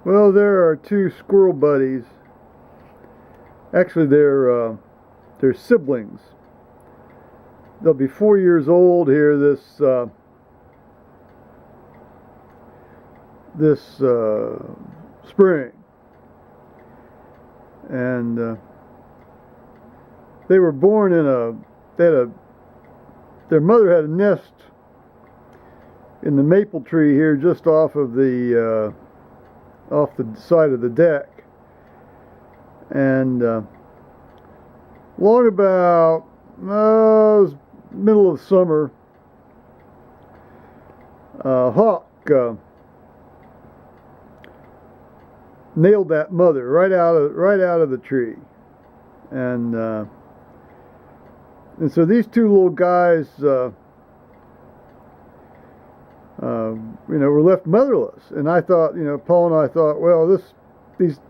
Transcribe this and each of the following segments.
Well, there are two squirrel buddies. Actually, they're siblings. They'll be 4 years old here this spring, and they were born in their mother had a nest in the maple tree here, just off the side of the deck. And long about it was middle of summer, hawk nailed that mother right out of the tree, and so these two little guys, were left motherless. And I thought, Paul and I thought, well, these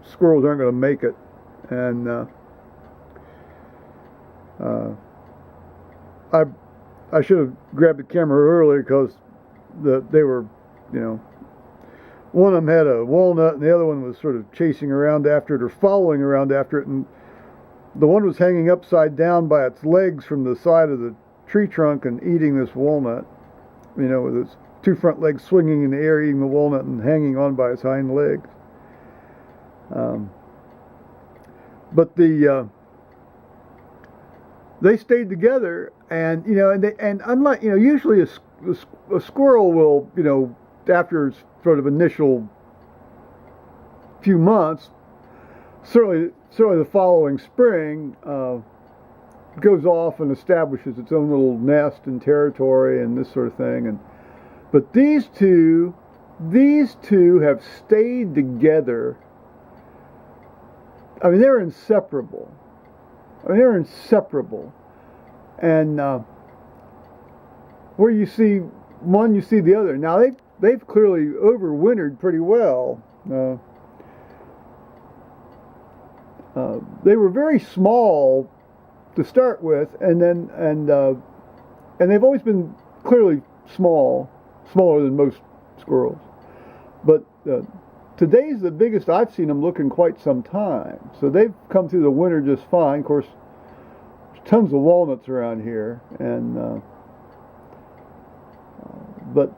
squirrels aren't going to make it, and I should have grabbed the camera earlier, because they were, one of them had a walnut and the other one was sort of chasing around after it, or following around after it, and the one was hanging upside down by its legs from the side of the tree trunk and eating this walnut, with its two front legs swinging in the air, eating the walnut and hanging on by its hind legs. But they stayed together, and and unlike usually a squirrel will after its sort of initial few months, certainly the following spring, goes off and establishes its own little nest and territory and this sort of thing. But these two have stayed together. I mean, they're inseparable. And where you see one, you see the other. Now they've clearly overwintered pretty well. They were very small to start with, and they've always been clearly smaller than most squirrels. But today's the biggest I've seen them look in quite some time. So they've come through the winter just fine. Of course, there's tons of walnuts around here, and but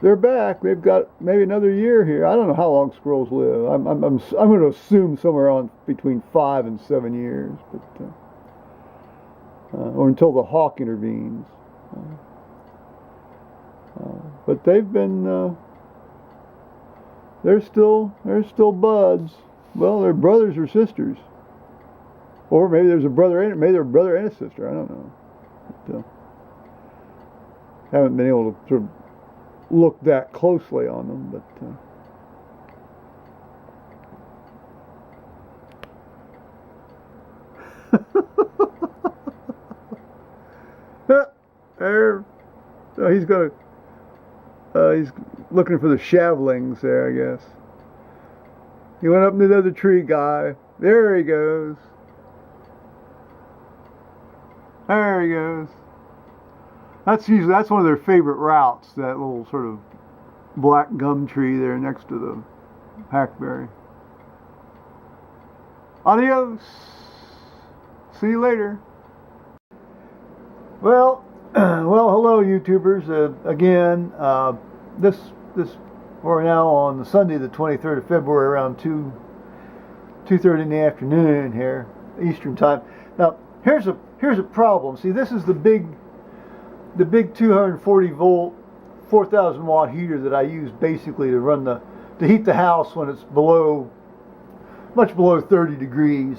they're back. They've got maybe another year here. I don't know how long squirrels live. I'm going to assume somewhere on between 5 and 7 years, but or until the hawk intervenes. But they've been they're still buds. Well, they're brothers or sisters, or maybe there's a brother and maybe they're a brother and a sister. I don't know. But, haven't been able to sort of look that closely on them, but there, so he's looking for the shavelings there, I guess. He went up to the other tree guy. There he goes. There he goes. That's one of their favorite routes, that little sort of black gum tree there next to the hackberry. Adios. See you later. Well, hello YouTubers. Again, this we're now on the Sunday, the 23rd of February, around 2:30 in the afternoon here, Eastern time. Now, here's a problem. See, this is the big 240 volt 4,000 watt heater that I use basically to heat the house when it's much below 30 degrees.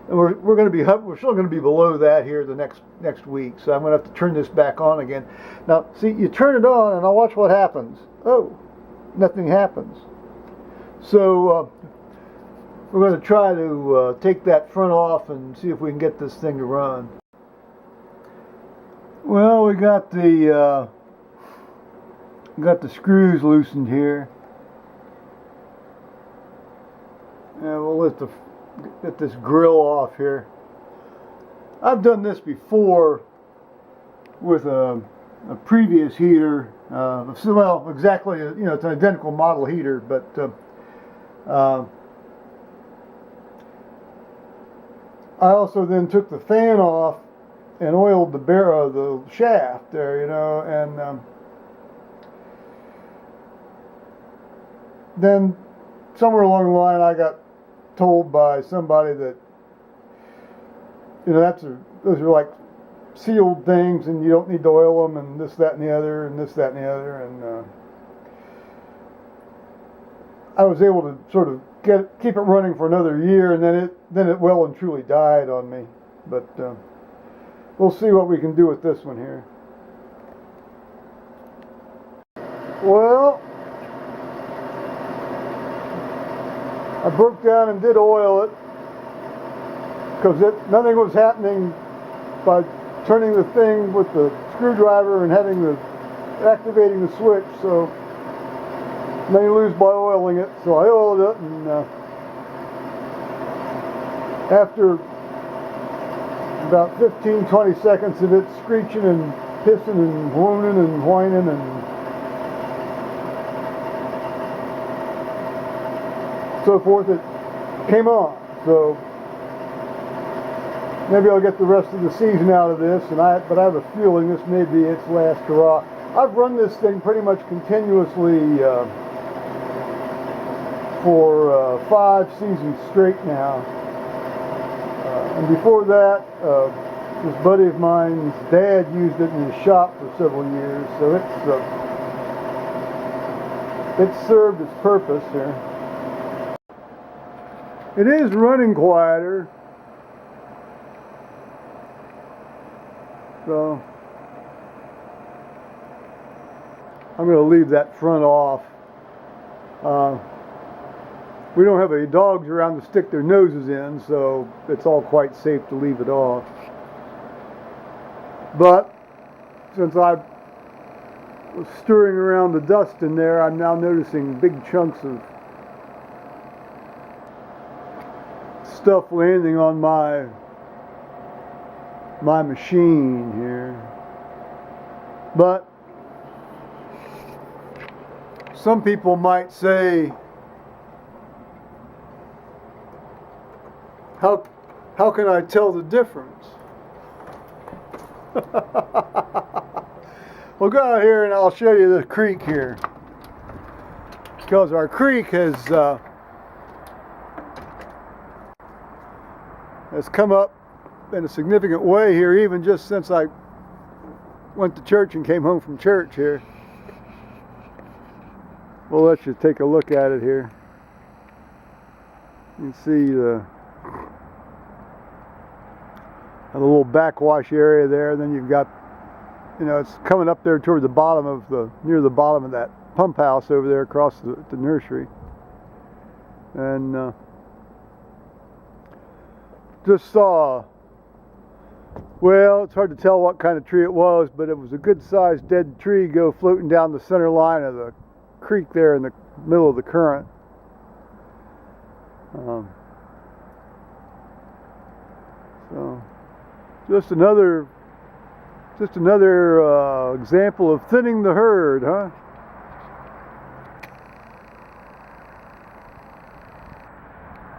And we're still going to be below that here the next week, so I'm going to have to turn this back on again. Now, see, you turn it on and I'll watch what happens. Oh, nothing happens. So we're going to try to take that front off and see if we can get this thing to run. Well, we got the screws loosened here, and we'll get this grill off here. I've done this before with a previous heater Well, exactly, you know, it's an identical model heater, but I also then took the fan off and oiled the shaft there, you know, and then somewhere along the line I got told by somebody that, you know, those are like sealed things and you don't need to oil them and this, that, and the other, and this, that, and the other, and I was able to sort of keep it running for another year, and then it well and truly died on me. But we'll see what we can do with this one here. Well, I broke down and did oil it because nothing was happening by turning the thing with the screwdriver and activating the switch. So then you lose by oiling it. So I oiled it, and after about 15-20 seconds of it screeching and pissing and moaning and whining and so forth, it came on. So maybe I'll get the rest of the season out of this, but I have a feeling this may be its last hurrah. I've run this thing pretty much continuously for 5 seasons straight now. And before that, this buddy of mine's dad used it in his shop for several years, so it's served its purpose here. It is running quieter, so I'm going to leave that front off. We don't have any dogs around to stick their noses in, so it's all quite safe to leave it off. But since I was stirring around the dust in there, I'm now noticing big chunks of stuff landing on my machine here. But some people might say, how can I tell the difference? Well, go out here and I'll show you the creek here, because our creek has come up in a significant way here, even just since I went to church and came home from church here. We'll let you take a look at it here. You can see the little backwash area there. Then you've got, you know, it's coming up there toward the bottom near the bottom of that pump house over there across the nursery. And just saw, well, it's hard to tell what kind of tree it was, but it was a good sized dead tree go floating down the center line of the creek there in the middle of the current. So just another example of thinning the herd, huh?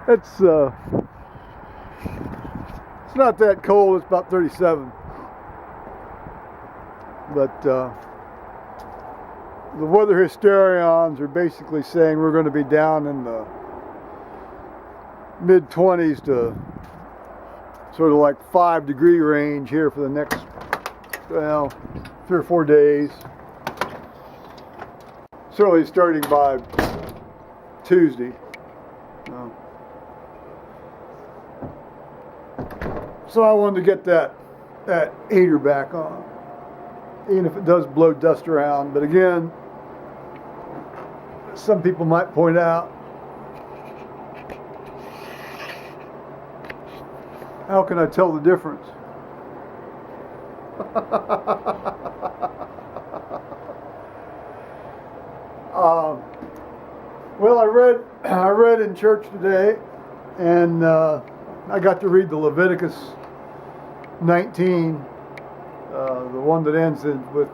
It's not that cold. It's about 37. But the weather hysterions are basically saying we're going to be down in the mid-20s to sort of like 5-degree range here for the next, well, 3 or 4 days. Certainly starting by Tuesday. So I wanted to get that heater back on, even if it does blow dust around. But again, some people might point out, how can I tell the difference? Well, I read in church today, and I got to read the Leviticus 19, the one that ends with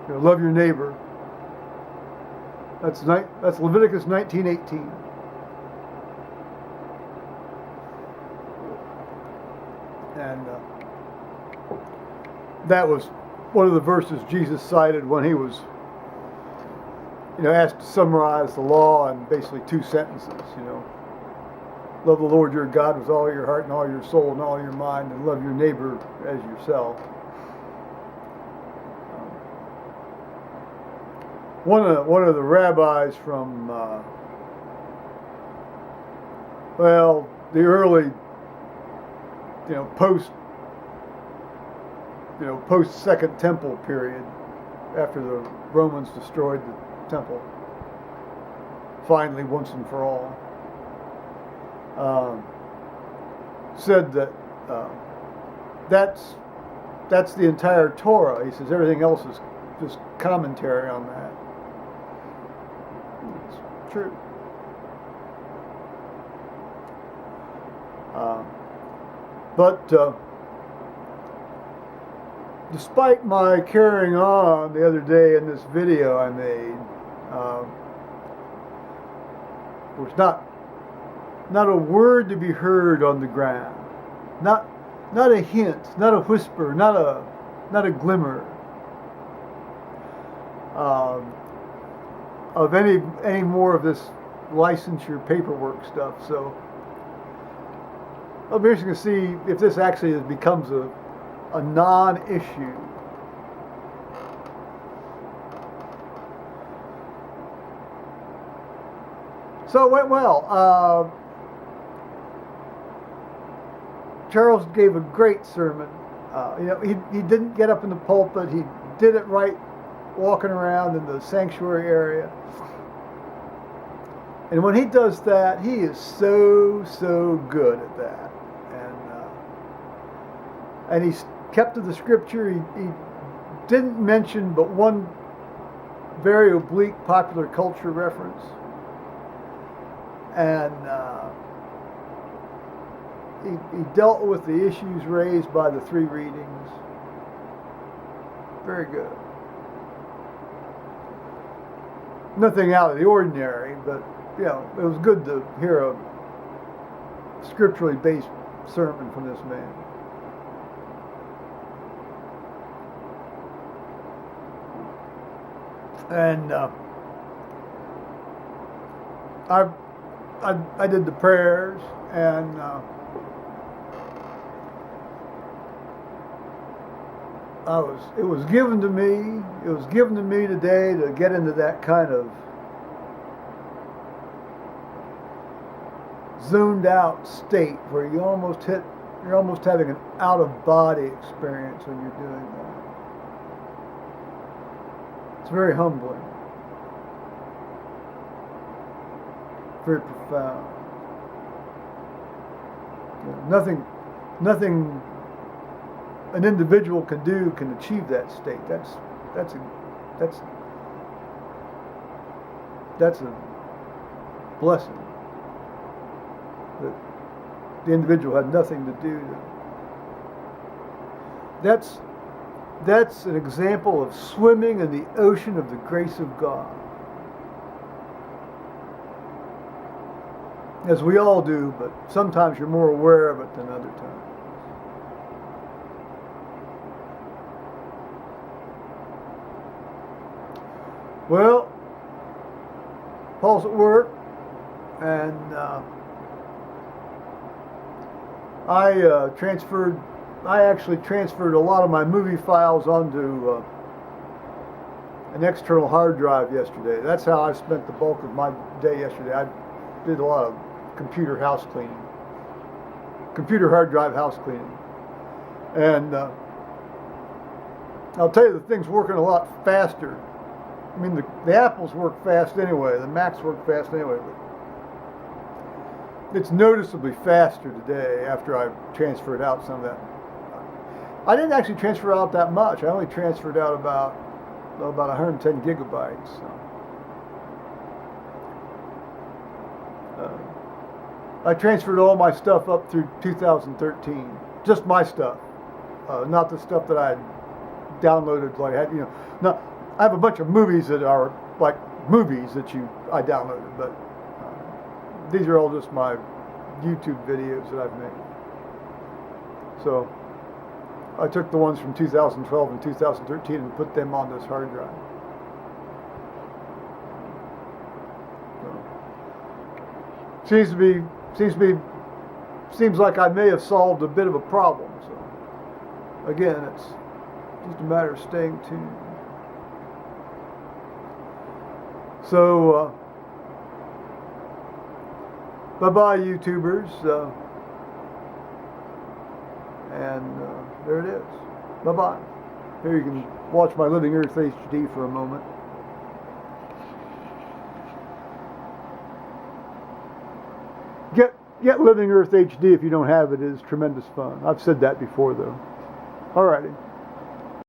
love your neighbor. That's Leviticus 19:18. And that was one of the verses Jesus cited when he was, asked to summarize the law in basically 2 sentences. Love the Lord your God with all your heart and all your soul and all your mind, and love your neighbor as yourself. One of the rabbis from the early post Second Temple period, after the Romans destroyed the temple finally once and for all, said that that's the entire Torah. He says everything else is just commentary on that. It's true. But despite my carrying on the other day in this video I made, there's not a word to be heard on the ground, not a hint, not a whisper, not a glimmer of any more of this licensure paperwork stuff. So I'll be interested to see if this actually becomes a non-issue. So it went well. Charles gave a great sermon. He didn't get up in the pulpit. He did it right walking around in the sanctuary area. And when he does that, he is so good at that. And he kept to the scripture. He didn't mention but one very oblique popular culture reference. And he dealt with the issues raised by the 3 readings. Very good. Nothing out of the ordinary, but it was good to hear a scripturally based sermon from this man. And I did the prayers, and it was given to me. It was given to me today to get into that kind of zoomed out state where you're almost having an out of body experience when you're doing that. It's very humbling, very profound. Nothing an individual can do can achieve that state. That's a blessing that the individual had nothing to do to. That's an example of swimming in the ocean of the grace of God. As we all do, but sometimes you're more aware of it than other times. Well, Paul's at work, and I actually transferred a lot of my movie files onto an external hard drive yesterday. That's how I spent the bulk of my day yesterday. I did a lot of computer hard drive house cleaning. And I'll tell you, the thing's working a lot faster. I mean, the Apples work fast anyway, the Macs work fast anyway, but it's noticeably faster today after I transferred out some of that. I didn't actually transfer out that much. I only transferred out about 110 gigabytes. So. I transferred all my stuff up through 2013. Just my stuff, not the stuff that I had downloaded. Like I had, I have a bunch of movies that are like movies that I downloaded, but these are all just my YouTube videos that I've made. So I took the ones from 2012 and 2013 and put them on this hard drive. So, seems like I may have solved a bit of a problem. So again, it's just a matter of staying tuned. So bye-bye, YouTubers. And there it is. Bye-bye. Here you can watch my Living Earth HD for a moment. Get Living Earth HD if you don't have it. It is tremendous fun. I've said that before, though. Alrighty.